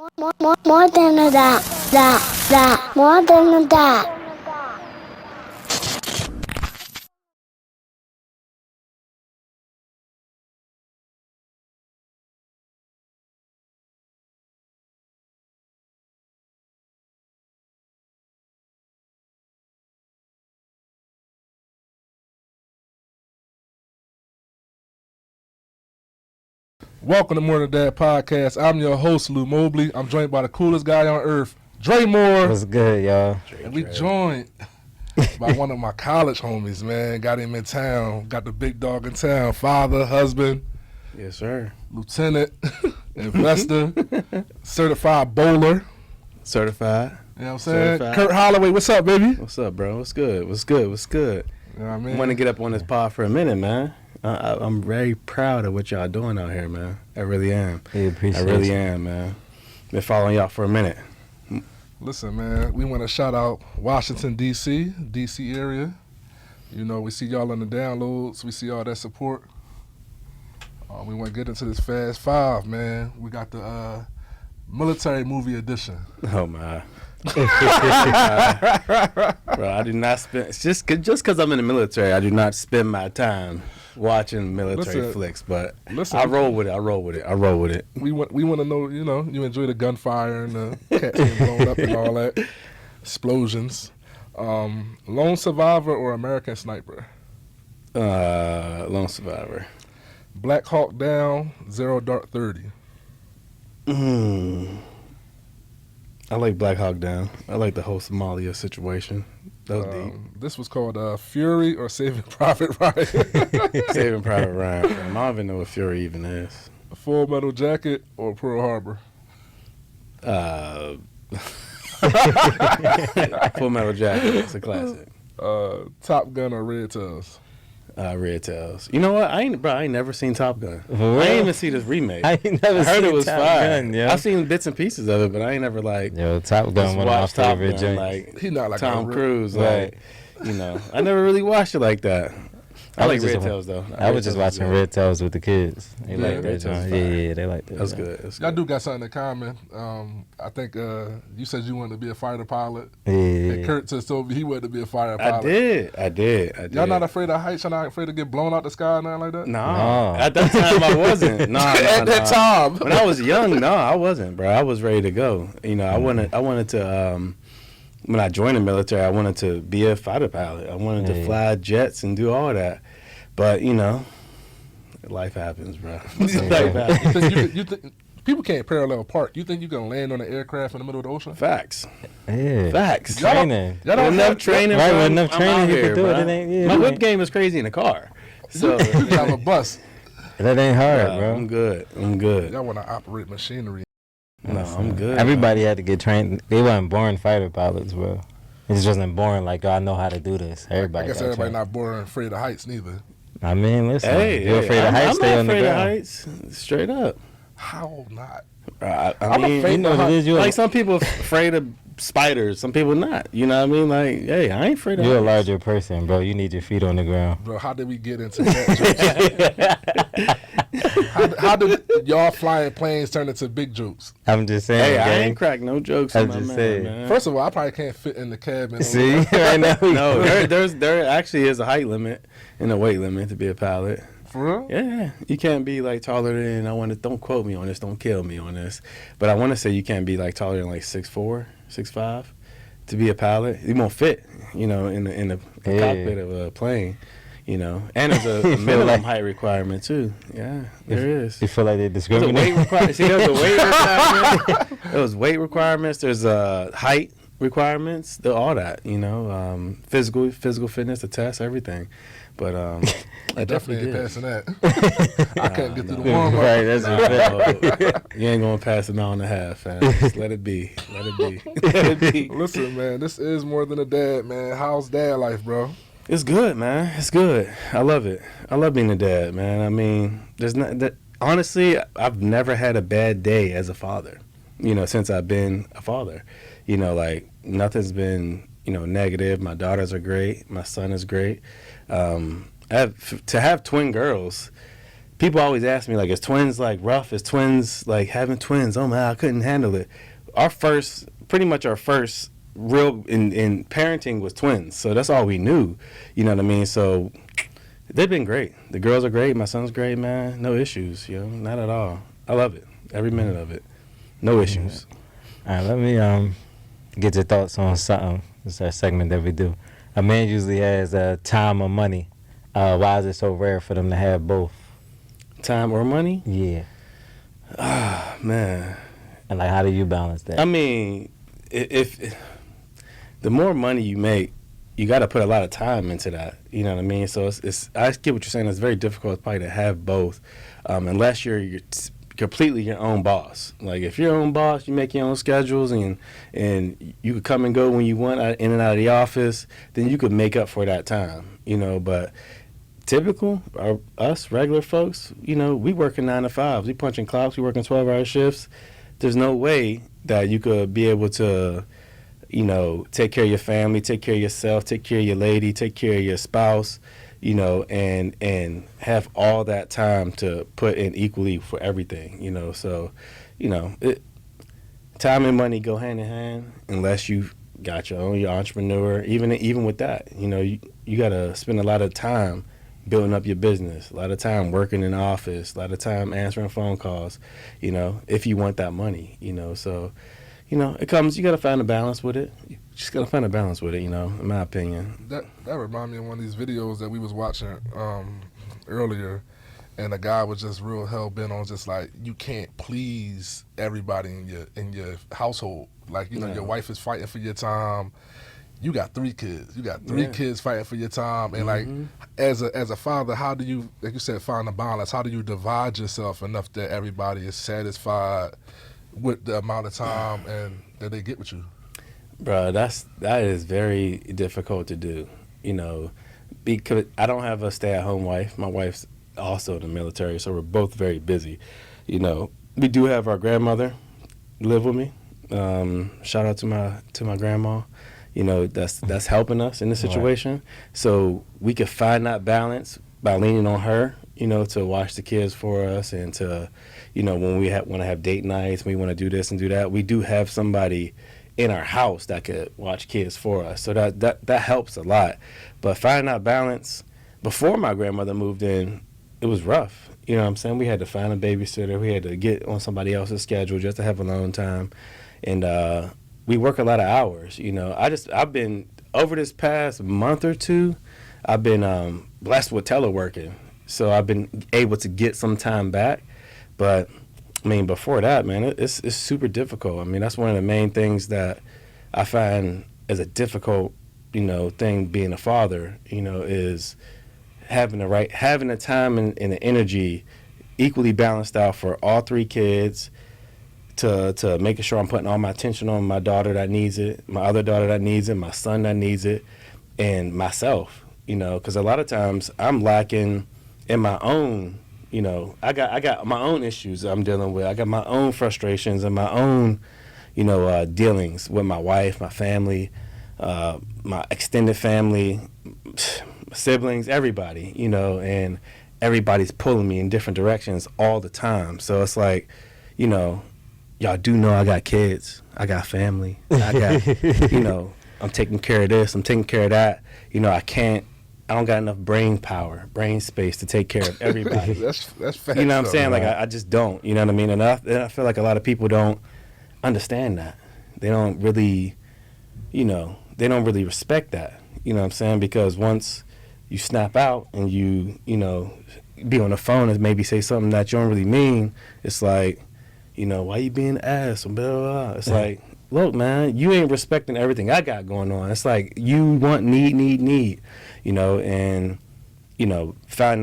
More than a dot, more than a dot. Welcome to More Than Dad Podcast. I'm your host, Lou Mobley. I'm joined by the coolest guy on earth, Dre Moore. What's good, y'all? And we joined by one of my college homies, man. Got him in town. Got the big dog in town. Father, husband. Yes, sir. Lieutenant, investor, certified bowler. Certified. You know what I'm saying? Certified. Kirk Holloway, what's up, baby? What's up, bro? What's good? What's good? What's good? You know what I mean? I want to get up on this pod for a minute, man. I'm very proud of what y'all doing out here, man. I really am. We appreciate I really you. am, man. Been following y'all for a minute. Listen, man, we want to shout out Washington, D.C., D.C. area. You know, we see y'all on the downloads. We see all that support. We want to get into this Fast Five, man. We got the military movie edition. Oh, my. Bro, I do not spend... It's just because I'm in the military, I do not spend my time watching military flicks, but I roll with it. We want to know, you know, you enjoy the gunfire and the cats getting blown up and all that. Explosions. Lone Survivor or American Sniper? Lone Survivor. Black Hawk Down, Zero Dark 30. I like Black Hawk Down. I like the whole Somalia situation. That was deep. This was called Fury or Saving Private Ryan. Saving Private Ryan. I don't even know what Fury even is. Full Metal Jacket or Pearl Harbor? Full Metal Jacket. It's a classic. Top Gun or Red Tails? Red Tails. You know what? I ain't never seen Top Gun. For real? I ain't even see this remake. I ain't never heard seen it was Top fire. Gun, yeah. I've seen bits and pieces of it, but I ain't never like Yo, Top Gun, just one of my watched Top favorite Gun, joints. like He not like Tom a Cruise. Right. Like, you know, I never really watched it like that. I like was just Red Tails though. I was just watching Red Tails with the kids. They Yeah, like Red that Tails joint. is Yeah, fire. yeah, they like that. That's joint. good. That's Y'all good. do got something in common. I think you said you wanted to be a fighter pilot. Yeah, And yeah. Kurt just told me he wanted to be a fighter pilot. I did. Y'all not afraid of heights? Y'all not afraid to get blown out the sky or nothing like that? No. No. At that time I wasn't. No, At that time. When I was young, no, I wasn't, bro. I was ready to go. You know, I wanted to when I joined the military, I wanted to be a fighter pilot. I wanted to fly jets and do all that. But, you know, life happens, bro. Life happens. You think people can't parallel park? You think you can land on an aircraft in the middle of the ocean? Facts. Yeah. Facts. Training. Y'all don't Enough have training, Right, bro. with enough I'm training, out you here, can do it. bro. It ain't- yeah, My it whip ain't- game is crazy in the car. So, You have a bus. That ain't hard, bro. I'm good. Y'all want to operate machinery. No, I'm good. Everybody had to get trained. They weren't born fighter pilots, bro. It just wasn't born like, I know how to do this. Everybody I guess got everybody trained. not born afraid of heights neither. I mean, listen. Hey, you're afraid of heights, I'm stay not on the afraid of ground. heights. Straight up. How not? I I'm mean, afraid You know of what it is? You're, like some people afraid of spiders, some people not. You know what I mean? Like, hey, I ain't afraid of you're a heights. larger person, bro. You need your feet on the ground. Bro, how did we get into that? how did y'all flying planes turn into big jokes? I'm just saying. Hey, I gang. ain't crack no jokes. I'm on my just man, saying. man. First of all, I probably can't fit in the cabin. See, right now. No, there actually is a height limit and a weight limit to be a pilot. For real? Yeah, you can't be like taller than don't quote me on this, don't kill me on this, but I want to say you can't be like taller than like 6'4", 6'5", to be a pilot. You won't fit, you know, in the Yeah. cockpit of a plane, you know. And there's a minimum like- height requirement too. Yeah, there is. You feel like they There's a discriminate? weight requirement. See, there's a weight requirement. There's weight requirements. There's height requirements. All that, you know, physical fitness, the test, everything. But I definitely ain't did. passing that. I can't get through the no. warm up. Right, that's No, you ain't gonna pass a mile and a half, fam. Just let it be. Let it be. Let it be. Listen, man, this is More Than a Dad, man. How's dad life, bro? It's good, man. It's good. I love it. I love being a dad, man. I mean, there's not that. Honestly, I've never had a bad day as a father. You know, since I've been a father. You know, like nothing's been, you know, negative. My daughters are great. My son is great. To have twin girls people always ask me, like, is twins, like, rough? Is twins, like, having twins? Oh, man, I couldn't handle it. Pretty much our first real in parenting was twins. So that's all we knew. You know what I mean? So they've been great. The girls are great. My son's great, man. No issues, not at all. I love it. Every minute of it. No issues. All right, let me get your thoughts on something. It's our segment that we do. A man usually has time or money. Why is it so rare for them to have both? Time or money? Yeah. Ah, man. And like, how do you balance that? I mean, if the more money you make, you got to put a lot of time into that. You know what I mean? So it's I get what you're saying. It's very difficult probably to have both, unless you're completely your own boss. Like, if you're your own boss, you make your own schedules, and you could come and go when you want in and out of the office, then you could make up for that time. But typical, us regular folks, we working 9 to 5. We punching clocks. We working 12-hour shifts. There's no way that you could be able to, take care of your family, take care of yourself, take care of your lady, take care of your spouse, and have all that time to put in equally for everything, So, time and money go hand in hand unless you got your entrepreneur. Even with that, you got to spend a lot of time building up your business, a lot of time working in the office, a lot of time answering phone calls, if you want that money, So, it comes, you got to find a balance with it. You just got to find a balance with it, in my opinion. That reminded me of one of these videos that we was watching earlier, and a guy was just real hell-bent on just like, you can't please everybody in your household. Like, your wife is fighting for your time. You got 3 kids. You got 3 kids fighting for your time. And like, as a father, how do you, like you said, find a balance? How do you divide yourself enough that everybody is satisfied with the amount of time and that they get with you? Bro, that is very difficult to do, because I don't have a stay-at-home wife. My wife's also in the military, so we're both very busy. We do have our grandmother live with me. Shout out to my grandma. That's helping us in this situation. Right. So we could find that balance by leaning on her, to watch the kids for us, and to, when we want to have date nights, we want to do this and do that, we do have somebody in our house that could watch kids for us. So that helps a lot. But finding that balance, before my grandmother moved in, it was rough. You know what I'm saying? We had to find a babysitter. We had to get on somebody else's schedule just to have alone time. And we work a lot of hours. I've been, over this past month or two, I've been blessed with teleworking. So I've been able to get some time back. But, before that, man, it's super difficult. That's one of the main things that I find as a difficult, thing being a father, is having the time and the energy equally balanced out for all 3 kids, to making sure I'm putting all my attention on my daughter that needs it, my other daughter that needs it, my son that needs it, and myself, because a lot of times I'm lacking in my own, I got my own issues I'm dealing with. I got my own frustrations and my own, dealings with my wife, my family, my extended family, siblings, everybody, and everybody's pulling me in different directions all the time. So it's like, y'all do know I got kids, I got family, I got, I'm taking care of this, I'm taking care of that. I don't got enough brain space to take care of everybody. that's facts. You know what I'm saying? Like, I just don't, you know what I mean? And I feel like a lot of people don't understand that. They don't really, they don't really respect that. You know what I'm saying? Because once you snap out and you be on the phone and maybe say something that you don't really mean, it's like, why you being an ass? Blah, blah, blah. It's like, look, man, you ain't respecting everything I got going on. It's like you want need, and finding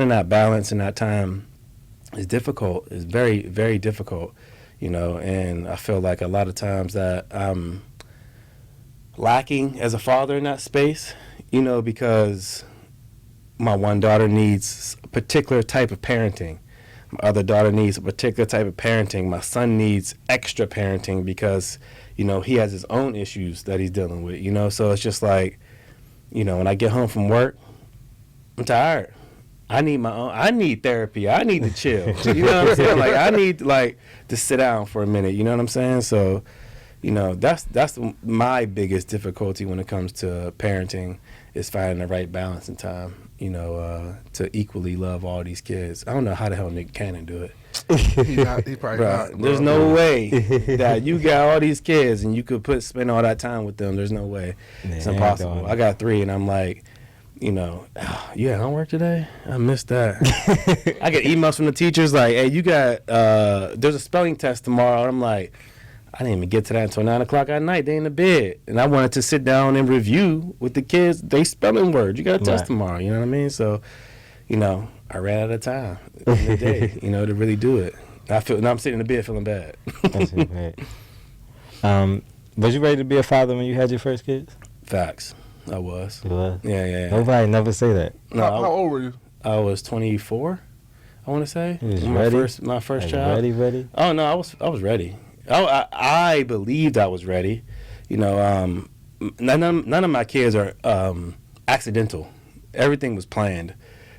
that balance in that time is difficult. It's very, very difficult, and I feel like a lot of times that I'm lacking as a father in that space, because my one daughter needs a particular type of parenting. My other daughter needs a particular type of parenting. My son needs extra parenting because, he has his own issues that he's dealing with, So it's just like, when I get home from work, I'm tired. I need therapy. I need to chill. You know what I'm saying? Like, I need like to sit down for a minute. You know what I'm saying? So, you know, that's my biggest difficulty when it comes to parenting, is finding the right balance and time, you know, to equally love all these kids. I don't know how the hell Nick Cannon do it. He probably not. Bro. There's no way that you got all these kids and you could spend all that time with them. There's no way. It's impossible. I got 3 and I'm like, you know, you had homework today? I missed that. I get emails from the teachers like, hey, you got, there's a spelling test tomorrow. And I'm like, I didn't even get to that until 9 o'clock at night. They in the bed. And I wanted to sit down and review with the kids they spelling words. You got a test tomorrow. You know what I mean? So, you know, I ran out of time in the day, you know, to really do it. Now I'm sitting in the bed feeling bad. That's bad. Was you ready to be a father when you had your first kids? Facts. I was. You was? Yeah. Nobody never say that. No, How old were you? I was 24, I want to say. You was My first like child. Ready? Oh, no, I was ready. I believed I was ready. You know, none of my kids are accidental. Everything was planned.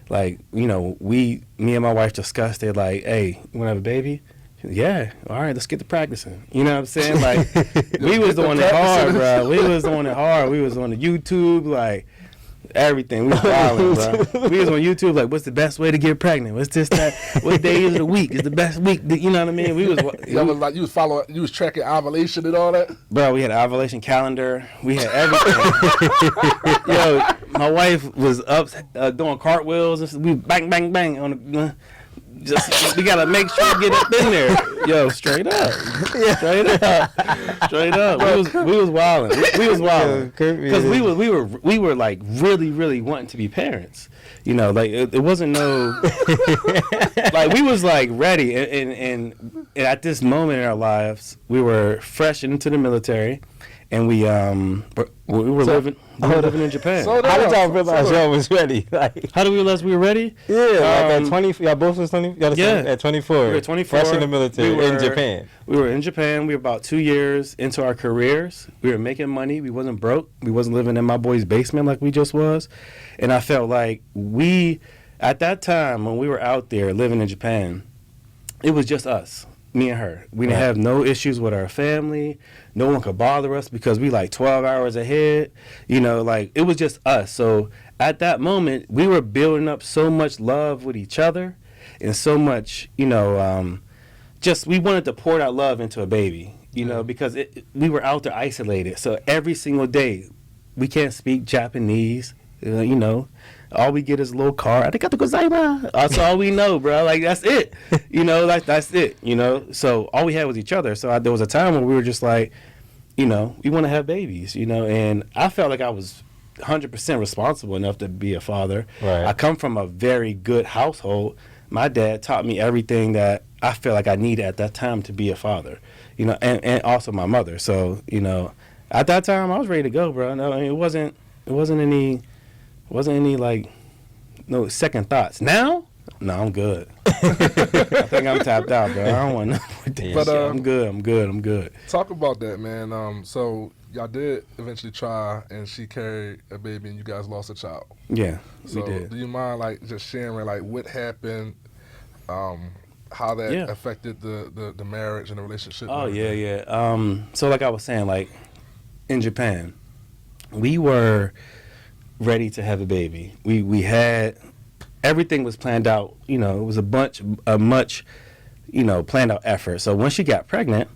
Like, you know, me and my wife discussed it like, hey, you want to have a baby? Yeah, all right, let's get to practicing. You know what I'm saying? Like, we was doing it hard, bro. We was doing it hard. We was on the YouTube, like, everything. We was wilding, bro. We was on YouTube, like, what's the best way to get pregnant? What's this, that? What day is the week? Is the best week? You know what I mean? We was Like you was tracking ovulation and all that. Bro, we had an ovulation calendar. We had everything. Yo, my wife was up doing cartwheels. And we bang, bang, bang on the. We gotta make sure we get up in there. Yo, straight up. We was wilding. We was wilding because we were like really wanting to be parents. You know, like it wasn't no like we was like ready and at this moment in our lives we were fresh into the military. And we were living in Japan. How did y'all realize y'all was ready? Like, how did we realize we were ready? Yeah, like at 20, y'all both was 20. At 24. We were 24. Fresh in the military in Japan. We were in Japan. We were about 2 years into our careers. We were making money. We wasn't broke. We wasn't living in my boy's basement like we just was. And I felt like at that time when we were out there living in Japan, it was just us. Me and her. We didn't have no issues with our family. No one could bother us because we like 12 hours ahead. You know, like it was just us. So at that moment, we were building up so much love with each other and so much, you know, just we wanted to pour that love into a baby, you know, because we were out there isolated. So every single day, we can't speak Japanese, you know. All we get is a little car. Arigato gozaimasu. That's all we know, bro. Like, that's it. You know, like, that's it, you know. So all we had was each other. So there was a time when we were just like, you know, we want to have babies, you know. And I felt like I was 100% responsible enough to be a father. Right. I come from a very good household. My dad taught me everything that I felt like I needed at that time to be a father, you know, and also my mother. So, you know, at that time, I was ready to go, bro. No, I mean, it wasn't any like no second thoughts. Now, no, I'm good. I think I'm tapped out, bro. I don't want nothing with that But, shit. I'm good. Talk about that, man. So y'all did eventually try, and she carried a baby, and you guys lost a child. Yeah, So we did. do you mind like just sharing like what happened, how that affected the marriage and the relationship? Oh yeah. So like I was saying, like in Japan, we were ready to have a baby. We had everything was planned out. You know, it was a much, you know, planned out effort. So when she got pregnant,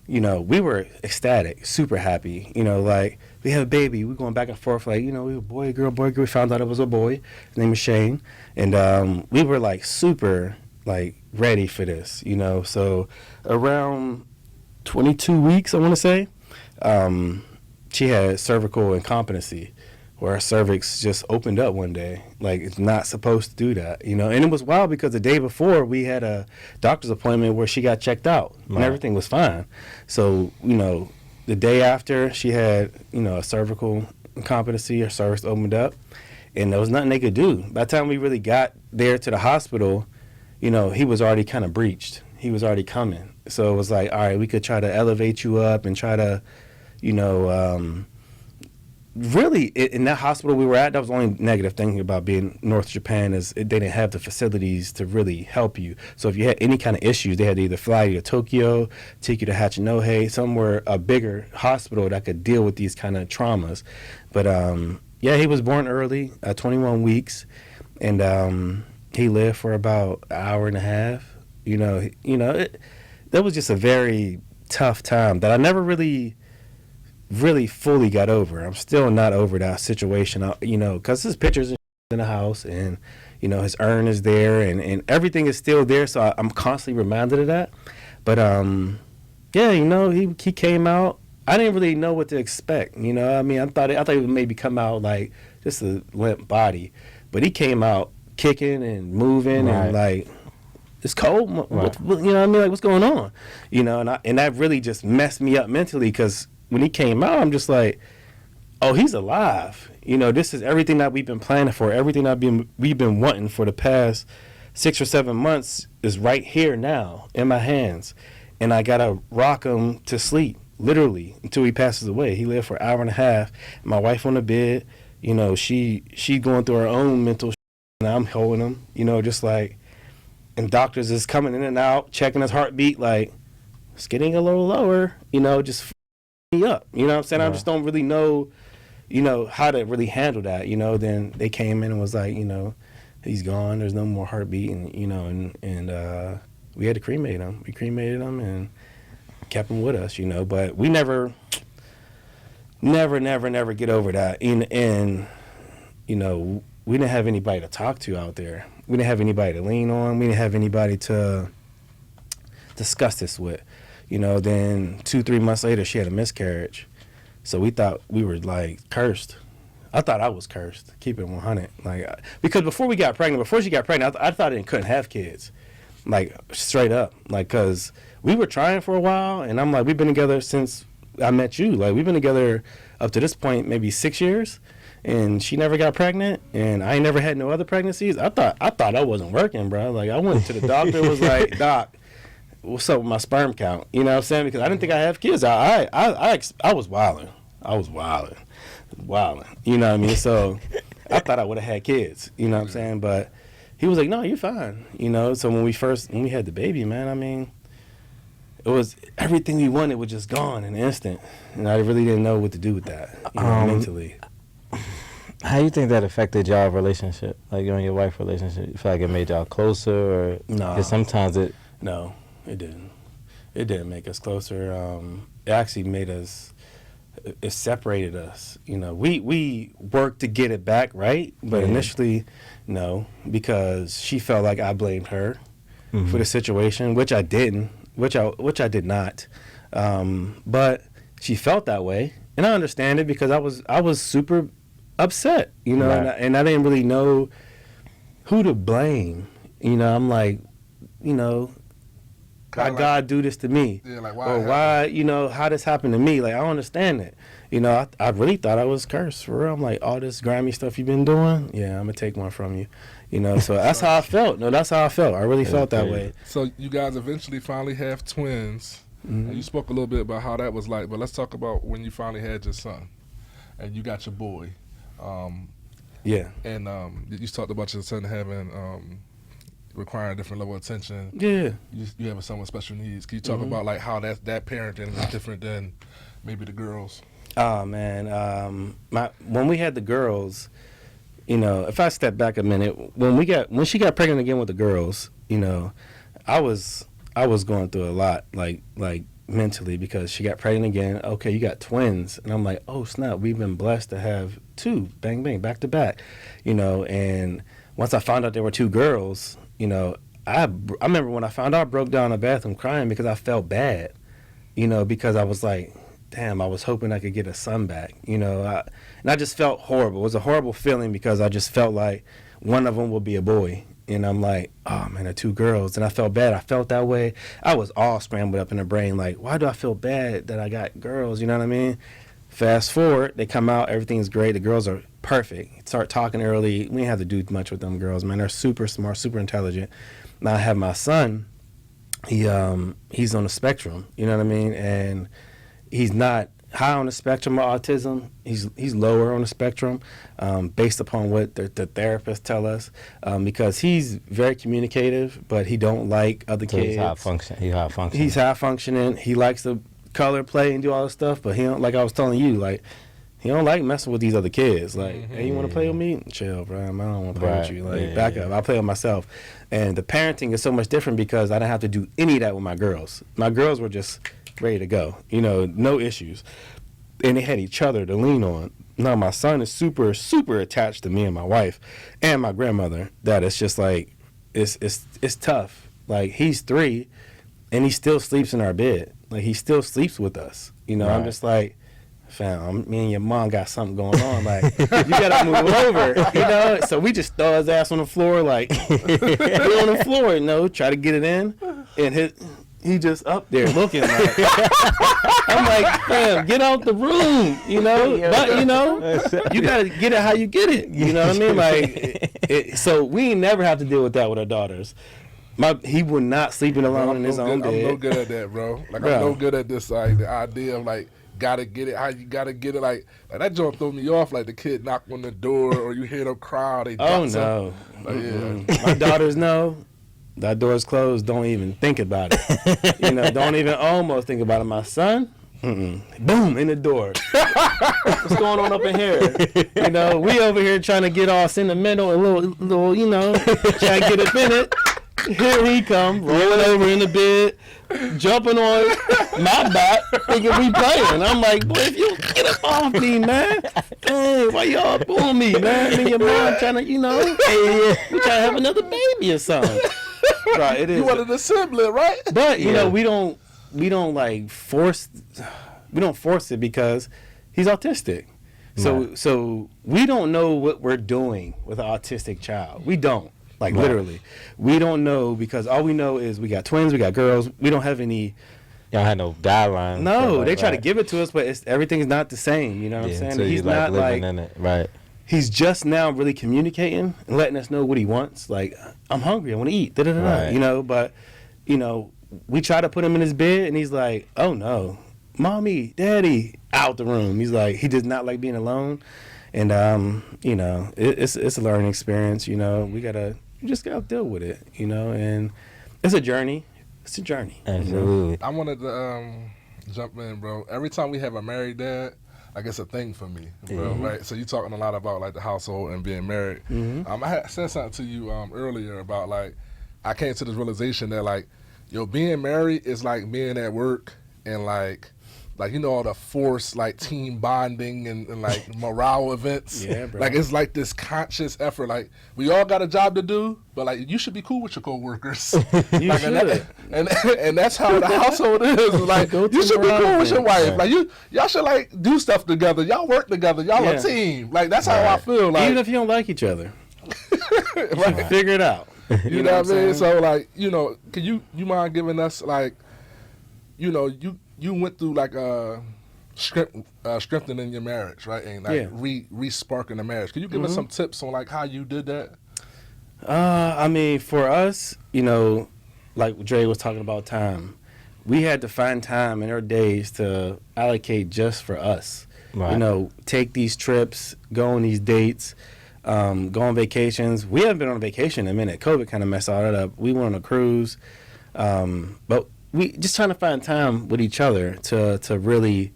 you know, we were ecstatic, super happy. You know, like we have a baby. We're going back and forth, like, you know, we were boy, girl. We found out it was a boy. His name was Shane, and we were like super like ready for this. You know, so around 22 weeks, I want to say, she had cervical incompetency, where her cervix just opened up one day. Like, it's not supposed to do that, you know? And it was wild because the day before, we had a doctor's appointment where she got checked out, and everything was fine. So, you know, the day after, she had, you know, a cervical incompetency, her cervix opened up, and there was nothing they could do. By the time we really got there to the hospital, you know, he was already kind of breached. He was already coming. So it was like, all right, we could try to elevate you up and try to, you know, really, in that hospital we were at, that was the only negative thing about being North Japan is they didn't have the facilities to really help you. So if you had any kind of issues, they had to either fly you to Tokyo, take you to Hachinohe, somewhere a bigger hospital that could deal with these kind of traumas. But yeah, he was born early, 21 weeks, and he lived for about an hour and a half. That was just a very tough time that I never really fully got over. I'm still not over that situation, because his pictures in the house, and his urn is there, and everything is still there, so I'm constantly reminded of that. But yeah, he came out. I didn't really know what to expect. I thought he would maybe come out like just a limp body, but he came out kicking and moving, right. And like, it's cold. Right. Like, what's going on? And that really just messed me up mentally, because when he came out, I'm just like, oh, he's alive. This is everything that we've been planning for, everything we've been wanting for the past 6 or 7 months is right here now in my hands, and I gotta rock him to sleep, literally, until he passes away. He lived for an hour and a half. My wife on the bed, she going through her own mental, and I'm holding him, just like. And doctors is coming in and out, checking his heartbeat, like, it's getting a little lower, just me up. You know what I'm saying? Yeah. I just don't really know, how to really handle that. Then they came in and was like, he's gone. There's no more heartbeat, and and we had to cremate him. We cremated him and kept him with us, But we never get over that. And we didn't have anybody to talk to out there. We didn't have anybody to lean on. We didn't have anybody to discuss this with. Then 2-3 months later, she had a miscarriage. So we thought we were, like, cursed. I thought I was cursed, keep it 100. Like, because before she got pregnant, I thought I couldn't have kids. Like, straight up. Like, because we were trying for a while, and I'm like, we've been together since I met you. Like, we've been together up to this point maybe 6 years. And she never got pregnant, and I ain't never had no other pregnancies. I thought I wasn't working, bro. Like, I went to the doctor, was like, Doc, what's up with my sperm count? You know what I'm saying? Because I didn't think I have kids. I was wilding. You know what I mean? So I thought I would have had kids. You know what I'm saying? But he was like, no, you're fine. So when we had the baby, man, it was everything we wanted was just gone in an instant, and I really didn't know what to do with that mentally. How you think that affected y'all relationship, like you and your wife relationship? You feel like it made y'all closer, or no? Because sometimes no, it didn't. It didn't make us closer. It actually made us. It separated us. We worked to get it back, right? But initially, no, because she felt like I blamed her for the situation, which I didn't, which I did not. But she felt that way, and I understand it because I was super upset, right. and I didn't really know who to blame. I'm like, why God do this to me? Yeah, like why? Or why, how this happened to me? Like, I don't understand it. I really thought I was cursed for real. I'm like, all this grimy stuff you've been doing, yeah, I'm gonna take one from you. So that's how I felt. No, that's how I felt. I really felt that way. So you guys eventually finally have twins. Mm-hmm. And you spoke a little bit about how that was like, but let's talk about when you finally had your son and you got your boy. Yeah. And you talked about your son having requiring a different level of attention. Yeah. You have a son with special needs. Can you talk about like how that parenting is different than maybe the girls? Oh man, when we had the girls, if I step back a minute, when she got pregnant again with the girls, I was going through a lot, like mentally, because she got pregnant again. Okay, you got twins, and I'm like, oh snap, we've been blessed to have two, bang bang, back to back, And once I found out there were two girls, I remember when I found out, I broke down in the bathroom crying because I felt bad, because I was like, damn, I was hoping I could get a son back, and I just felt horrible. It was a horrible feeling because I just felt like one of them would be a boy. And I'm like, oh, man, they're two girls. And I felt bad. I felt that way. I was all scrambled up in the brain, like, why do I feel bad that I got girls? You know what I mean? Fast forward, they come out, everything's great. The girls are perfect. Start talking early. We didn't have to do much with them girls, man. They're super smart, super intelligent. Now I have my son. He's on the spectrum, you know what I mean? And he's not high on the spectrum of autism. He's lower on the spectrum, based upon what the therapists tell us, because he's very communicative, but he don't like other kids. He's high functioning. He's high functioning. He likes to color, play, and do all this stuff, but he don't, like I was telling you, like, he don't like messing with these other kids. Like, hey, you want to play with me? Chill, bro. I don't want to play with you. Like, back up. I'll play with myself. And the parenting is so much different because I didn't have to do any of that with my girls. My girls were just ready to go. No issues. And they had each other to lean on. Now, my son is super, super attached to me and my wife and my grandmother. That it's just like, it's tough. Like, he's 3, and he still sleeps in our bed. Like, he still sleeps with us. Right. I'm just like, fam, me and your mom got something going on. Like, you gotta move over, So we just throw his ass on the floor, like, get on the floor, try to get it in, and he just up there looking like, I'm like, fam, get out the room, But, you gotta get it how you get it, you know what I mean? Like, so we never have to deal with that with our daughters. He would not sleeping alone in his own bed. I'm no good at that, bro. Like, I'm no good at this, like, the idea of, like, gotta get it, how you gotta get it, like that joint throw me off, like the kid knock on the door or you hear them cry, they drop something. Like, my daughters know that door's closed, don't even think about it. Don't even almost think about it. My son, boom, in the door. What's going on up in here? We over here trying to get all sentimental and little, trying to get up in it. Here he come, rolling over in the bed, jumping on my back, thinking we playing. I'm like, boy, if you get up off me, man. Dang, why y'all pulling me, man? Me and your mom trying to, we trying to have another baby or something. Right, it is. You wanted a sibling, right? But, we don't like force it because he's autistic. So we don't know what we're doing with an autistic child. We don't. Like, literally. We don't know because all we know is we got twins, we got girls. We don't have any... Y'all had no guidelines. No, they try to give it to us, but everything's not the same. You know what I'm saying? He's not like... in it. Right. He's just now really communicating and letting us know what he wants. Like, I'm hungry, I want to eat, da-da-da-da. But, we try to put him in his bed, and he's like, oh, no. Mommy, Daddy, out the room. He's like, he does not like being alone. And, it's a learning experience, we just gotta deal with it, and it's a journey. It's a journey. Absolutely. I wanted to jump in, bro. Every time we have a married dad, like, it's a thing for me, bro, right? So you're talking a lot about, like, the household and being married. I had said something to you earlier about, like, I came to this realization that, like, being married is like being at work and, like all the forced, like, team bonding and like morale events. Yeah, bro. Like, it's like this conscious effort. Like, we all got a job to do, but, like, you should be cool with your coworkers. You should. And that's how the household is. Like, you should be cool with your wife. Like, y'all should, like, do stuff together. Y'all work together. Y'all a team. Like, that's how I feel. Like, even if you don't like each other, figure it out. You know what I mean? So, like, can you mind giving us, like, you went through, like, strengthening your marriage, right? And, like, re-sparking the marriage. Can you give us some tips on, like, how you did that? I mean, for us, like Dre was talking about time, we had to find time in our days to allocate just for us. Right. Take these trips, go on these dates, go on vacations. We haven't been on a vacation in a minute. COVID kind of messed all that up. We went on a cruise, but we just trying to find time with each other to really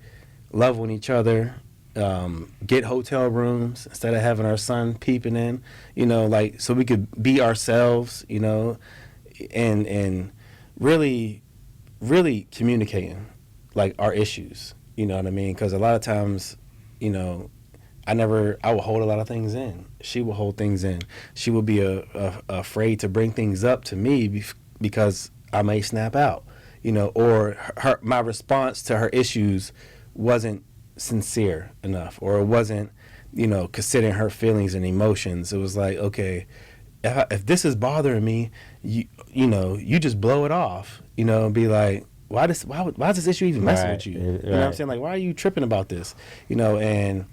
love on each other, get hotel rooms instead of having our son peeping in, like, so we could be ourselves, and really, really communicating, like, our issues, you know what I mean? Because a lot of times, I would hold a lot of things in. She would hold things in. She would be afraid to bring things up to me because I may snap out. Or my response to her issues wasn't sincere enough, or it wasn't, considering her feelings and emotions. It was like, okay, if this is bothering me, you just blow it off, and be like, why is this issue even messing with you? You know what I'm saying? Like, why are you tripping about this? And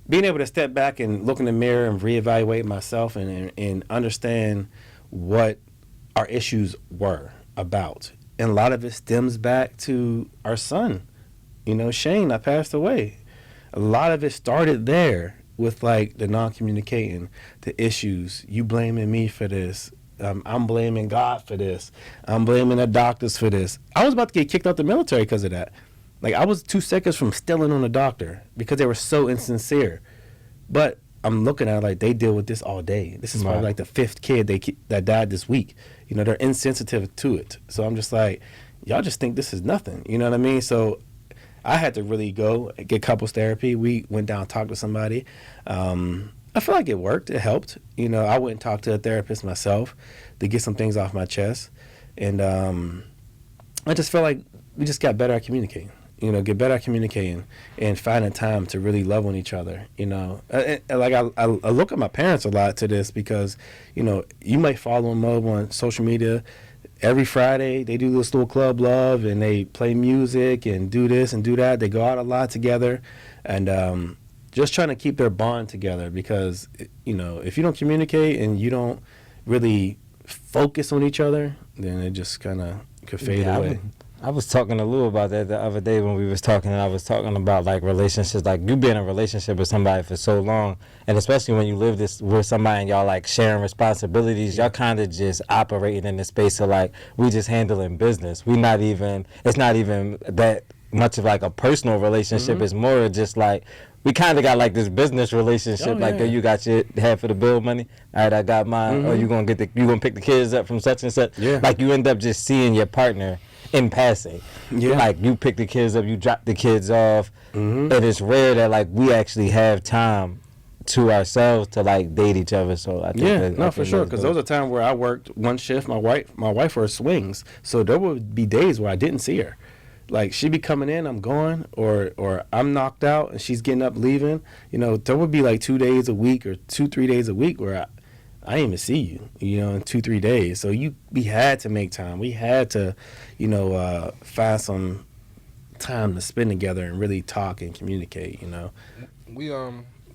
being able to step back and look in the mirror and reevaluate myself and understand what our issues were about. And a lot of it stems back to our son, Shane, I passed away. A lot of it started there with like the non-communicating, the issues. You blaming me for this. I'm blaming God for this. I'm blaming the doctors for this. I was about to get kicked out the military because of that. Like, I was 2 seconds from stealing on a doctor because they were so insincere. But I'm looking at it like they deal with this all day. This is probably like the 5th kid that died this week. They're insensitive to it. So I'm just like, y'all just think this is nothing. You know what I mean? So I had to really go get couples therapy. We went down and talked to somebody. I feel like it worked. It helped. I went and talked to a therapist myself to get some things off my chest. And I just felt like we just got better at communicating. Get better at communicating and finding time to really love on each other. Like I look at my parents a lot to this because, you might follow them up on social media. Every Friday they do this little club love and they play music and do this and do that. They go out a lot together and just trying to keep their bond together because, if you don't communicate and you don't really focus on each other, then it just kind of could fade away. I was talking to Lou about that the other day when we was talking, and I was talking about like relationships, like you been in a relationship with somebody for so long, and especially when you live this with somebody and y'all like sharing responsibilities, y'all kind of just operating in the space of like we just handling business. It's not even that much of like a personal relationship. Mm-hmm. It's more just like we kind of got like this business relationship. Like, you got your half of the bill money. All right, I got mine. Mm-hmm. Or you gonna pick the kids up from such and such. Yeah. Like you end up just seeing your partner in passing. Yeah. Like you pick the kids up, you drop the kids off. Mm-hmm. And it's rare that like we actually have time to ourselves to like date each other. So I think for sure. Because there was a time where I worked one shift. My wife worked swings, so there would be days where I didn't see her. Like she'd be coming in, I'm going, or I'm knocked out and she's getting up leaving. There would be like 2 days a week or 2-3 days a week where I didn't even see you, in 2-3 days. So we had to make time. We had to, find some time to spend together and really talk and communicate,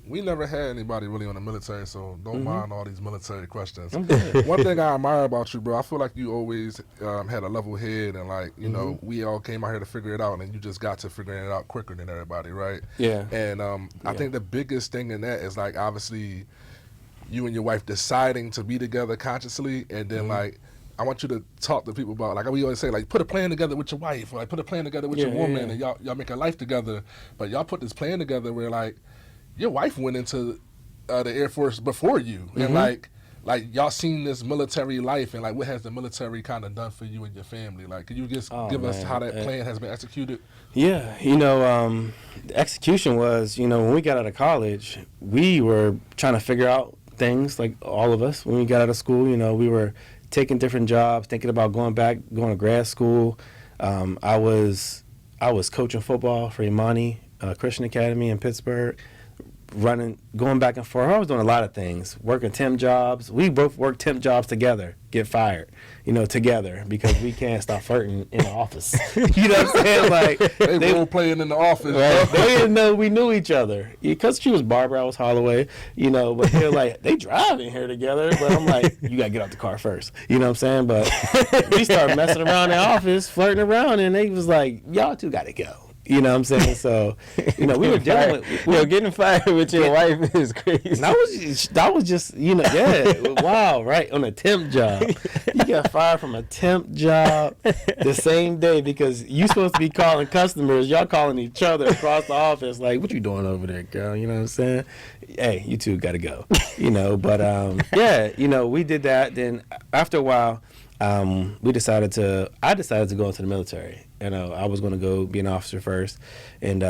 We never had anybody really on the military, so don't mind all these military questions. I'm good. One thing I admire about you, bro, I feel like you always had a level head and like, we all came out here to figure it out and you just got to figuring it out quicker than everybody, right? Yeah. And I think the biggest thing in that is like obviously you and your wife deciding to be together consciously and then like I want you to talk to people about, like we always say, like put a plan together with your wife or like put a plan together with your woman and y'all make a life together. But y'all put this plan together where like your wife went into the Air Force before you, and like y'all seen this military life, and like what has the military kind of done for you and your family? Like, can you just give us how that plan has been executed? Yeah, the execution was, when we got out of college, we were trying to figure out things like all of us. When we got out of school, we were taking different jobs, thinking about going to grad school. I was coaching football for Imani Christian Academy in Pittsburgh. Going back and forth. I was doing a lot of things, working temp jobs. We both worked temp jobs together, get fired, together because we can't stop flirting in the office. You know what I'm saying? Like they were playing in the office. Right? They didn't know we knew each other because she was Barbara, I was Holloway. But they're like, they drive in here together. But I'm like, you gotta get out the car first. You know what I'm saying? But we started messing around in the office, flirting around, and they was like, y'all two gotta go. You know what I'm saying? So, we were dealing with... getting fired with your wife is crazy. That was just, wow, right? On a temp job. You got fired from a temp job the same day because you supposed to be calling customers. Y'all calling each other across the office like, what you doing over there, girl? You know what I'm saying? Hey, you two got to go. But, we did that. Then after a while... I decided to go into the military. I was going to go be an officer first, and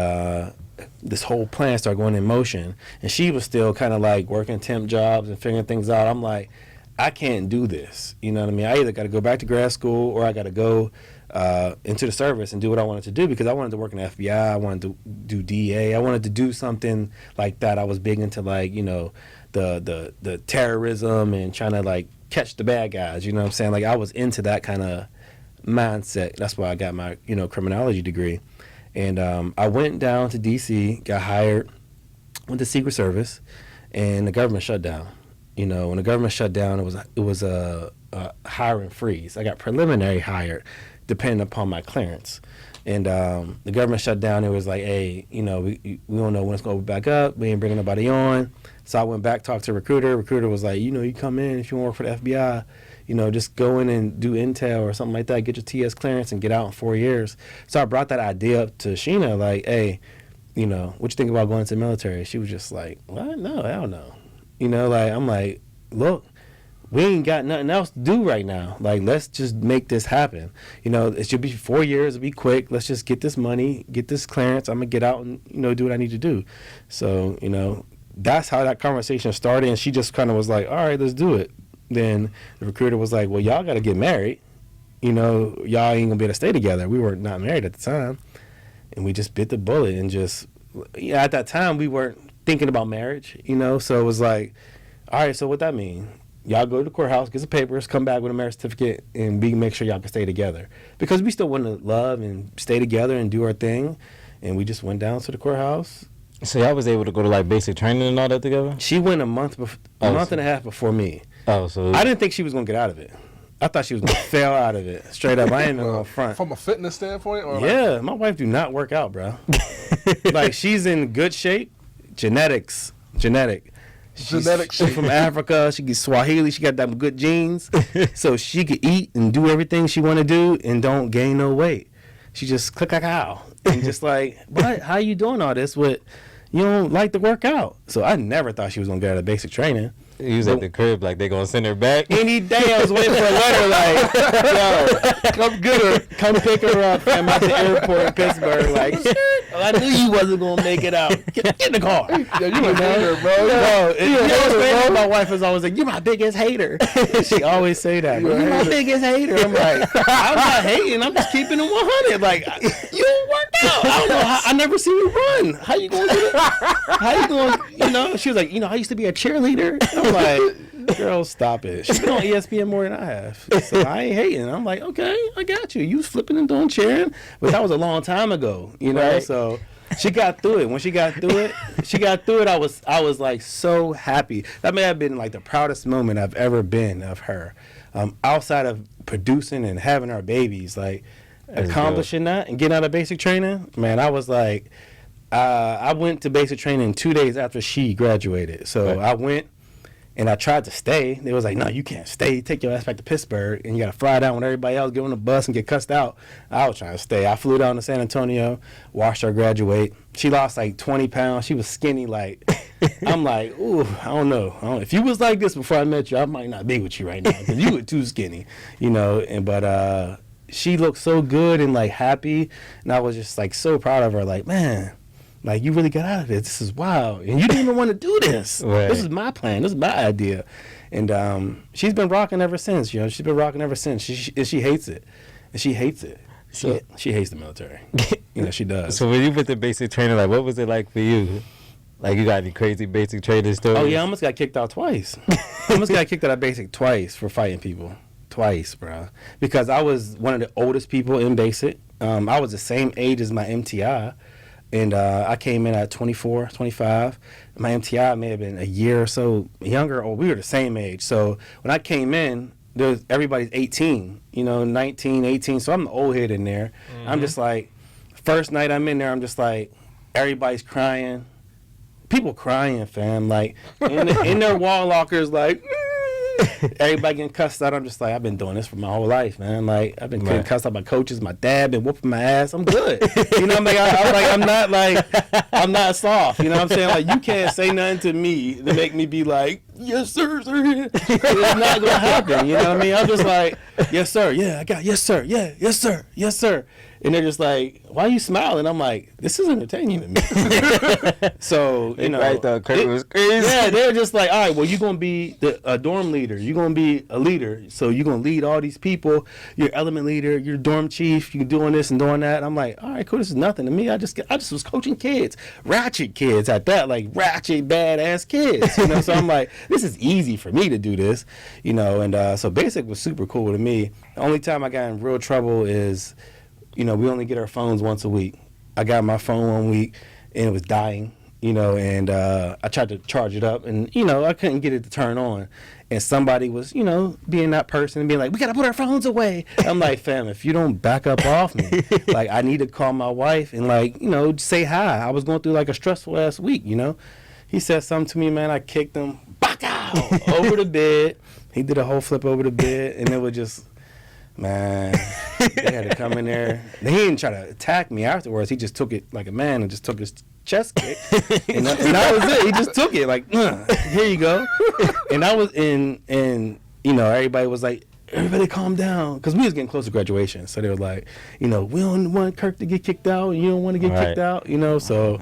this whole plan started going in motion. And she was still kind of like working temp jobs and figuring things out. I'm like, I can't do this. You know what I mean? I either got to go back to grad school or I got to go into the service and do what I wanted to do because I wanted to work in the FBI. I wanted to do DA. I wanted to do something like that. I was big into like the terrorism and trying to like catch the bad guys, you know what I'm saying? Like I was into that kind of mindset. That's why I got my, criminology degree. And I went down to DC, got hired, went to Secret Service, and the government shut down. When the government shut down, it was a hiring freeze. I got preliminary hired, depending upon my clearance. And the government shut down. It was like, hey, we don't know when it's going to back up. We ain't bringing nobody on. So I went back, talked to a recruiter. Recruiter was like, you come in if you want to work for the FBI. Just go in and do intel or something like that. Get your TS clearance and get out in 4 years. So I brought that idea up to Sheena, like, hey, what you think about going to the military? She was just like, what? No, hell no. I'm like, look, we ain't got nothing else to do right now. Like, let's just make this happen. It should be 4 years. It'll be quick. Let's just get this money, get this clearance. I'm going to get out and, do what I need to do. So, that's how that conversation started. And she just kind of was like, all right, let's do it. Then the recruiter was like, well, y'all got to get married. Y'all ain't going to be able to stay together. We were not married at the time. And we just bit the bullet and just, at that time, we weren't thinking about marriage, So it was like, all right, so what that mean? Y'all go to the courthouse, get some papers, come back with a marriage certificate, and make sure y'all can stay together. Because we still want to love and stay together and do our thing. And we just went down to the courthouse. So y'all was able to go to like basic training and all that together? She went a month and a half before me. Oh, so I didn't think she was going to get out of it. I thought she was going to fail out of it. Straight up. I ain't even going to front. From a fitness standpoint? Or yeah. My wife do not work out, bro. Like, she's in good shape. Genetic. She's from Africa. She gets Swahili. She got them good genes. So she could eat and do everything she want to do and don't gain no weight. She just click out. And just like, but how you doing all this with, you don't like to work out? So I never thought she was going to get out of basic training. He was at the crib like they gonna send her back. Any day I was waiting for a letter like, yo, come get her, come pick her up. I'm at the airport in Pittsburgh. Like, I knew you wasn't gonna make it out. Get in the car. Yeah, you a hater, bro. My wife was always like, "You're my biggest hater." She always say that. You're my biggest hater. I'm like, I'm not hating. I'm just keeping it 100. Like, you don't work out. I don't know. I never see you run. How you gonna do that? How you gonna? She was like, I used to be a cheerleader. I'm like, girl, stop it. She's been on ESPN more than I have. So I ain't hating. I'm like, okay, I got you. You was flipping and doing cheering. But that was a long time ago, Right. So she got through it. When she got through it, I was like so happy. That may have been like the proudest moment I've ever been of her. Outside of producing and having our babies, like accomplishing that and getting out of basic training, man, I was like, I went to basic training 2 days after she graduated. So I went. And I tried to stay. They was like, no, you can't stay. Take your ass back to Pittsburgh. And you got to fly down with everybody else, get on the bus and get cussed out. I was trying to stay. I flew down to San Antonio, watched her graduate. She lost like 20 pounds. She was skinny. Like, I'm like, ooh, I don't know. If you was like this before I met you, I might not be with you right now because you were too skinny, But she looked so good and like happy. And I was just like so proud of her. Like, man. Like, you really got out of it. This is wild. And you didn't even want to do this. Right. This is my plan. This is my idea. And she's been rocking ever since. She's been rocking ever since. She hates it. And she hates it. She hates the military. She does. So when you went to basic training, like, what was it like for you? Like, you got any crazy basic training stories? Oh, yeah. I almost got kicked out twice. I almost got kicked out of basic twice for fighting people. Twice, bro. Because I was one of the oldest people in basic. I was the same age as my MTI. And I came in at 24, 25. My MTI may have been a year or so younger, or we were the same age. So when I came in, everybody's 18, 19, 18. So I'm the old head in there. Mm-hmm. I'm just like, first night I'm in there, I'm just like, everybody's crying. People crying, fam. Like, in their wall lockers, like, everybody getting cussed out. I'm just like, I've been doing this for my whole life, man. Like, I've been getting cussed out by coaches. My dad been whooping my ass. I'm good. I'm not soft. You know what I'm saying? Like, you can't say nothing to me to make me be like, yes, sir, sir. It's not going to happen. You know what I mean? I'm just like, yes, sir. Yeah, I got, yes, sir. Yeah, yes, sir. Yes, sir. And they're just like, why are you smiling? I'm like, this is entertaining to me. So, Right, though, Kirk was crazy. Yeah, they're just like, all right, well, you're going to be a dorm leader. You're going to be a leader. So you're going to lead all these people. You're element leader. You're dorm chief. You're doing this and doing that. I'm like, all right, cool. This is nothing to me. I just was coaching kids. Ratchet kids at that. Like, ratchet, badass kids. So I'm like, this is easy for me to do this. And so basic was super cool to me. The only time I got in real trouble is, we only get our phones once a week. I got my phone 1 week, and it was dying. and I tried to charge it up, and I couldn't get it to turn on. And somebody was, being that person and being like, we got to put our phones away. I'm like, fam, if you don't back up off me, like, I need to call my wife and, like, say hi. I was going through, like, a stressful last week, He said something to me, man. I kicked him over the bed. He did a whole flip over the bed, and it was just, man, they had to come in there. He didn't try to attack me afterwards. He just took it like a man and just took his chest kick, and that was it. He just took it like, here you go. And I was everybody was like, everybody calm down, because we was getting close to graduation. So they were like, we don't want Kirk to get kicked out, and you don't want to get kicked out, so.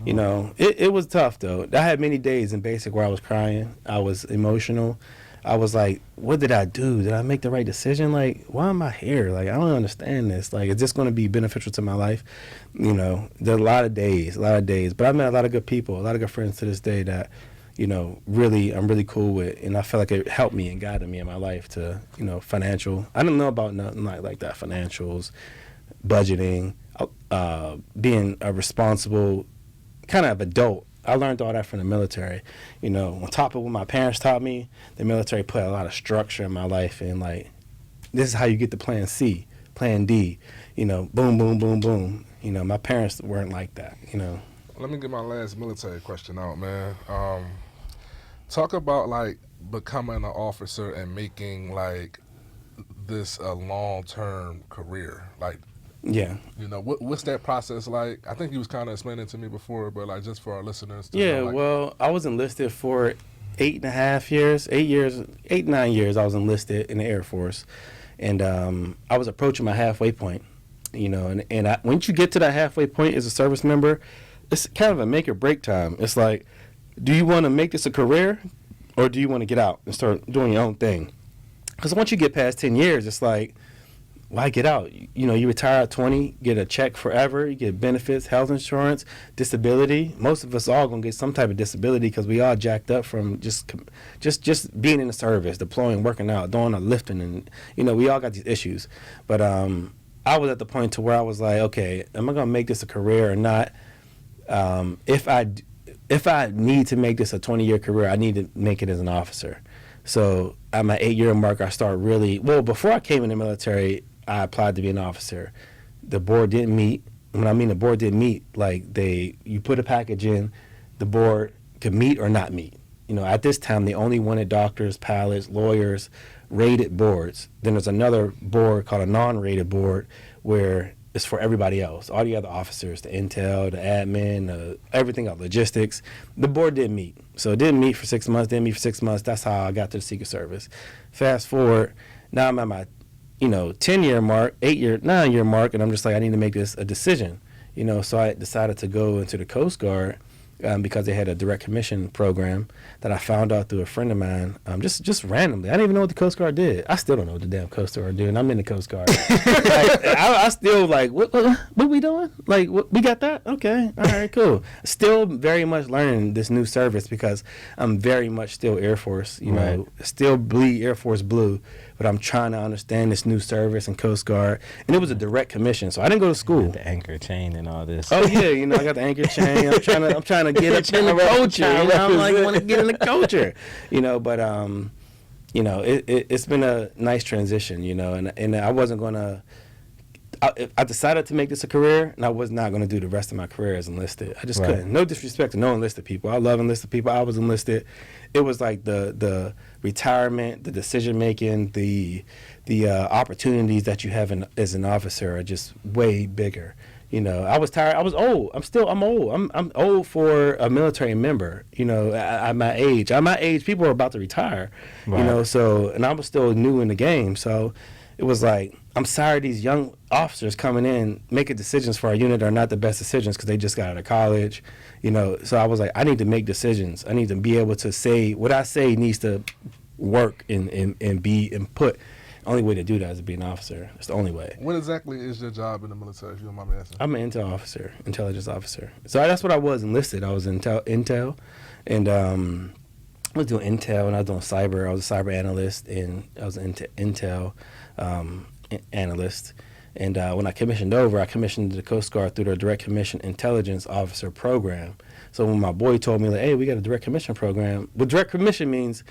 It was tough, though. I had many days in basic where I was crying. I was emotional. I was like, what did I do? Did I make the right decision? Like, why am I here? Like, I don't understand this. Like, is this going to be beneficial to my life? There are a lot of days. But I met a lot of good people, a lot of good friends to this day that, really, I'm really cool with. And I feel like it helped me and guided me in my life to, financial. I don't know about nothing like that, financials, budgeting, being a responsible kind of adult. I learned all that from the military. On top of what my parents taught me, the military put a lot of structure in my life, and like, this is how you get to plan C, plan D, boom, boom, boom, boom. My parents weren't like that, Let me get my last military question out, man. Talk about, like, becoming an officer and making, like, this a long-term career. Like, yeah. What's that process like? I think you was kind of explaining it to me before, but, like, just for our listeners. Yeah, well, I was enlisted for 8.5 years, 9 years I was enlisted in the Air Force. And I was approaching my halfway point, and once you get to that halfway point as a service member, it's kind of a make or break time. It's like, do you want to make this a career, or do you want to get out and start doing your own thing? Because once you get past 10 years, it's like, why get out? You retire at 20, get a check forever, you get benefits, health insurance, disability. Most of us all gonna get some type of disability because we all jacked up from just being in the service, deploying, working out, doing the lifting, and we all got these issues. But I was at the point to where I was like, okay, am I gonna make this a career or not? If I need to make this a 20-year career, I need to make it as an officer. So at my 8-year mark, I started before I came in the military, I applied to be an officer. The board didn't meet. When I mean the board didn't meet, like, you put a package in, the board could meet or not meet. At this time, they only wanted doctors, pilots, lawyers, rated boards. Then there's another board called a non-rated board where it's for everybody else, all the other officers, the intel, the admin, everything else, logistics. The board didn't meet. So it didn't meet for 6 months, That's how I got to the Secret Service. Fast forward, now I'm at my 10-year mark, 9-year mark, and I'm just like, I need to make this a decision. So I decided to go into the Coast Guard because they had a direct commission program that I found out through a friend of mine, just randomly. I didn't even know what the Coast Guard did. I still don't know what the damn Coast Guard did, and I'm in the Coast Guard. I still like, what we doing? Like, we got that? Okay, all right, cool. Still very much learning this new service because I'm very much still Air Force, still bleed Air Force blue, but I'm trying to understand this new service and Coast Guard. And it was a direct commission, so I didn't go to school. The anchor chain and all this. Oh yeah, I got the anchor chain. I'm trying to get up in the culture. I'm like, want to get in the culture. But it's been a nice transition. And I wasn't gonna. I decided to make this a career, and I was not going to do the rest of my career as enlisted. I just couldn't. No disrespect to no enlisted people. I love enlisted people. I was enlisted. It was like the retirement, the decision making, the opportunities that you have as an officer are just way bigger. I was tired. I was old. I'm old. I'm old for a military member. At my age. At my age, people are about to retire. Right. So, and I was still new in the game. So it was like, I'm sorry these young officers coming in making decisions for our unit are not the best decisions because they just got out of college. So I was like, I need to make decisions. I need to be able to say what I say needs to work and be input. The only way to do that is to be an officer. It's the only way. What exactly is your job in the military, if you don't mind me asking? I'm an intel officer, intelligence officer. So that's what I was enlisted. I was intel, and I was doing intel, and I was doing cyber. I was a cyber analyst, and I was an intel analyst. And when I commissioned over, I commissioned the Coast Guard through their Direct Commission Intelligence Officer program. So when my boy told me, like, hey, we got a direct commission program, what direct commission means,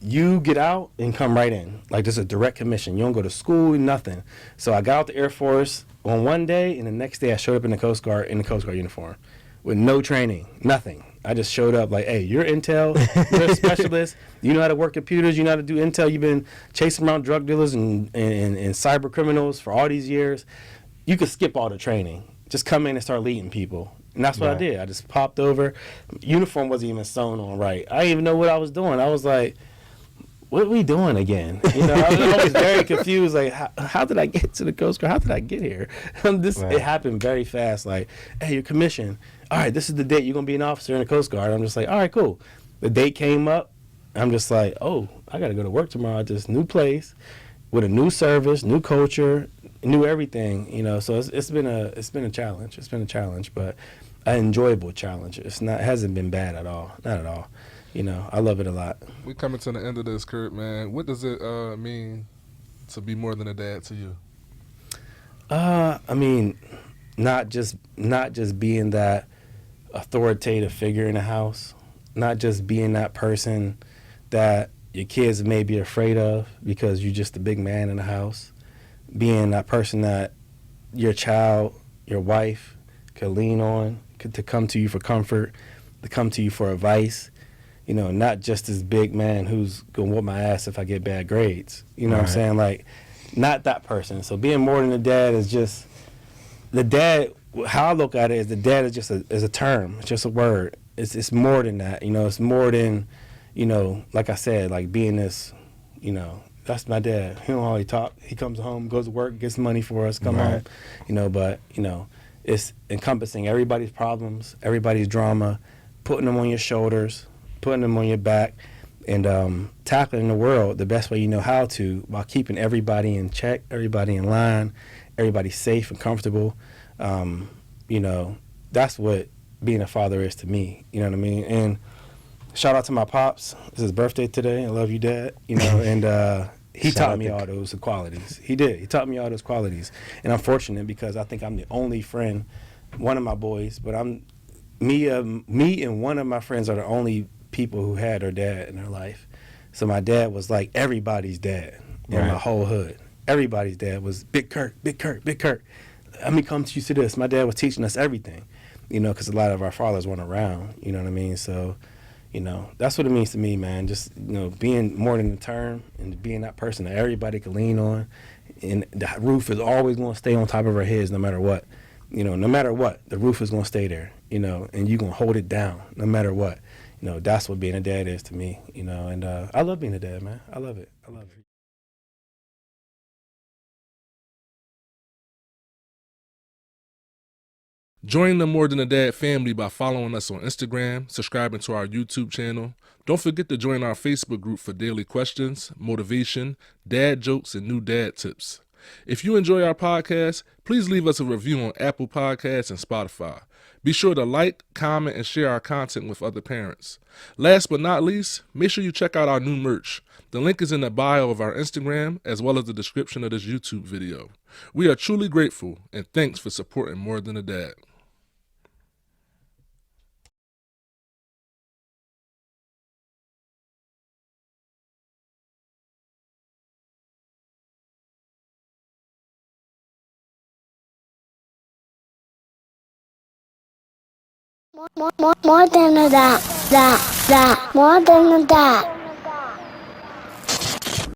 you get out and come right in. Like, this is a direct commission. You don't go to school, nothing. So I got out the Air Force on one day, and the next day I showed up in the Coast Guard uniform with no training, nothing. I just showed up like, hey, you're intel, you're a specialist, you know how to work computers, you know how to do intel, you've been chasing around drug dealers and cyber criminals for all these years. You could skip all the training. Just come in and start leading people. And that's what I did. I just popped over. Uniform wasn't even sewn on right. I didn't even know what I was doing. I was like, what are we doing again? You know, I was very confused. Like, how did I get to the Coast Guard? How did I get here? It happened very fast. Like, hey, you're commissioned. All right, this is the date you're going to be an officer in the Coast Guard. I'm just like, all right, cool. The date came up. I'm just like, oh, I got to go to work tomorrow at this new place with a new service, new culture, new everything. You know, so it's been a challenge. It's been a challenge, but an enjoyable challenge. It hasn't been bad at all. Not at all. You know, I love it a lot. We coming to the end of this, Kirk, man. What does it mean to be more than a dad to you? I mean, not just being that authoritative figure in the house, not just being that person that your kids may be afraid of because you're just the big man in the house, being that person that your child, your wife could lean on to come to you for comfort, to come to you for advice. You know, not just this big man who's going to whoop my ass if I get bad grades. You know what I'm saying? Like, not that person. So being more than a dad is just, the dad, how I look at it is the dad is just a term. It's just a word. It's more than that. You know, it's more than, you know, like I said, like being this, you know, that's my dad. He don't always talk. He comes home, goes to work, gets money for us, come home. You know, but, you know, it's encompassing everybody's problems, everybody's drama, putting them on your shoulders, putting them on your back, and tackling the world the best way you know how to, while keeping everybody in check, everybody in line, everybody safe and comfortable. You know, that's what being a father is to me. You know what I mean? And shout out to my pops. It's his birthday today. I love you, Dad. You know, and he taught me all those qualities. He did. He taught me all those qualities. And I'm fortunate because I think I'm the only friend, one of my boys, but me and one of my friends are the only people who had their dad in their life. So my dad was like everybody's dad in my whole hood. Everybody's dad was Big Kirk, Big Kirk, Big Kirk. Let me come to you to this. My dad was teaching us everything, you know, because a lot of our fathers weren't around, you know what I mean? So, you know, that's what it means to me, man. Just, you know, being more than a term and being that person that everybody can lean on. And the roof is always going to stay on top of our heads no matter what. You know, no matter what, the roof is going to stay there, you know, and you're going to hold it down no matter what. You know, that's what being a dad is to me, you know, and I love being a dad, man. I love it. I love it. Join the More Than a Dad family by following us on Instagram, subscribing to our YouTube channel. Don't forget to join our Facebook group for daily questions, motivation, dad jokes, and new dad tips. If you enjoy our podcast, please leave us a review on Apple Podcasts and Spotify. Be sure to like, comment, and share our content with other parents. Last but not least, make sure you check out our new merch. The link is in the bio of our Instagram as well as the description of this YouTube video. We are truly grateful, and thanks for supporting More Than a Dad. More than a dad, more than a dad.